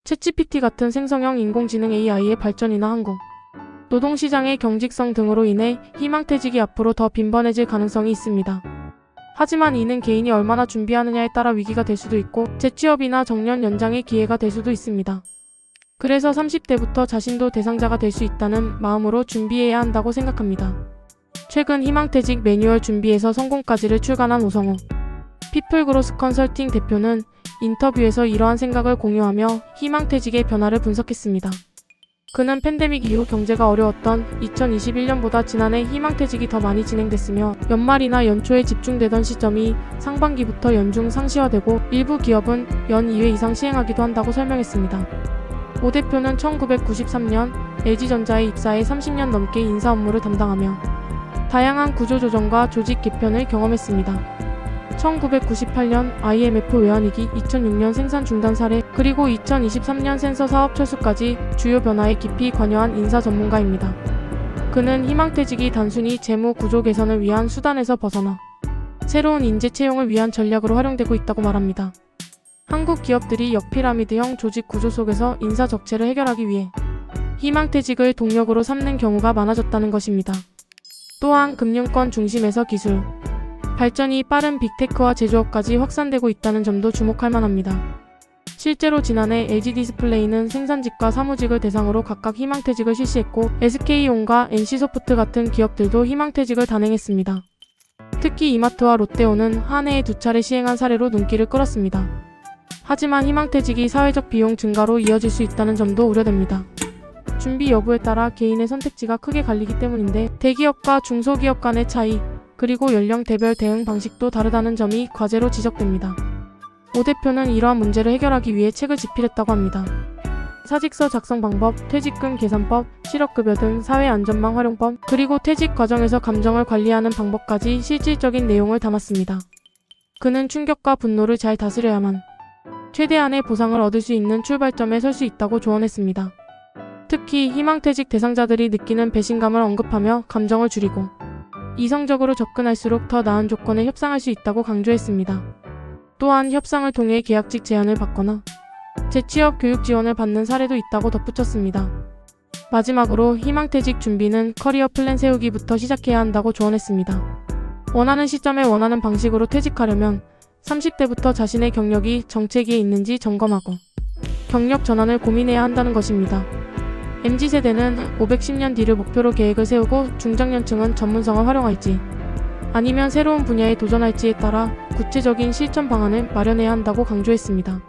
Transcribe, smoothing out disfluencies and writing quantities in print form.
챗GPT 같은 생성형 인공지능 AI의 발전이나 한국 노동시장의 경직성 등으로 인해 희망퇴직이 앞으로 더 빈번해질 가능성이 있습니다. 하지만 이는 개인이 얼마나 준비하느냐에 따라 위기가 될 수도 있고 재취업이나 정년 연장의 기회가 될 수도 있습니다. 그래서 30대부터 자신도 대상자가 될 수 있다는 마음으로 준비해야 한다고 생각합니다. 최근 희망퇴직 매뉴얼 준비에서 성공까지를 출간한 오성우 피플그로스 컨설팅 대표는 인터뷰에서 이러한 생각을 공유하며 희망퇴직의 변화를 분석했습니다. 그는 팬데믹 이후 경제가 어려웠던 2021년보다 지난해 희망퇴직이 더 많이 진행됐으며 연말이나 연초에 집중되던 시점이 상반기부터 연중 상시화되고 일부 기업은 연 2회 이상 시행하기도 한다고 설명했습니다. 오 대표는 1993년 LG전자에 입사해 30년 넘게 인사 업무를 담당하며 다양한 구조조정과 조직 개편을 경험했습니다. 1998년 IMF 외환위기, 2006년 생산 중단 사례, 그리고 2023년 센서 사업 철수까지 주요 변화에 깊이 관여한 인사 전문가입니다. 그는 희망퇴직이 단순히 재무 구조 개선을 위한 수단에서 벗어나 새로운 인재 채용을 위한 전략으로 활용되고 있다고 말합니다. 한국 기업들이 역피라미드형 조직 구조 속에서 인사 적체를 해결하기 위해 희망퇴직을 동력으로 삼는 경우가 많아졌다는 것입니다. 또한 금융권 중심에서 기술 발전이 빠른 빅테크와 제조업까지 확산되고 있다는 점도 주목할 만합니다. 실제로 지난해 LG디스플레이는 생산직과 사무직을 대상으로 각각 희망퇴직을 실시했고 SK온과 NC소프트 같은 기업들도 희망퇴직을 단행했습니다. 특히 이마트와 롯데온은 한 해에 2차례 시행한 사례로 눈길을 끌었습니다. 하지만 희망퇴직이 사회적 비용 증가로 이어질 수 있다는 점도 우려됩니다. 준비 여부에 따라 개인의 선택지가 크게 갈리기 때문인데 대기업과 중소기업 간의 차이, 그리고 연령대별 대응 방식도 다르다는 점이 과제로 지적됩니다. 오 대표는 이러한 문제를 해결하기 위해 책을 집필했다고 합니다. 사직서 작성 방법, 퇴직금 계산법, 실업급여 등 사회안전망 활용법, 그리고 퇴직 과정에서 감정을 관리하는 방법까지 실질적인 내용을 담았습니다. 그는 충격과 분노를 잘 다스려야만 최대한의 보상을 얻을 수 있는 출발점에 설 수 있다고 조언했습니다. 특히 희망퇴직 대상자들이 느끼는 배신감을 언급하며 감정을 줄이고 이성적으로 접근할수록 더 나은 조건에 협상할 수 있다고 강조했습니다. 또한 협상을 통해 계약직 제한을 받거나 재취업 교육 지원을 받는 사례도 있다고 덧붙였습니다. 마지막으로 희망퇴직 준비는 커리어 플랜 세우기부터 시작해야 한다고 조언했습니다. 원하는 시점에 원하는 방식으로 퇴직하려면 30대부터 자신의 경력이 정체기에 있는지 점검하고 경력 전환을 고민해야 한다는 것입니다. MZ세대는 510년 뒤를 목표로 계획을 세우고 중장년층은 전문성을 활용할지 아니면 새로운 분야에 도전할지에 따라 구체적인 실천 방안을 마련해야 한다고 강조했습니다.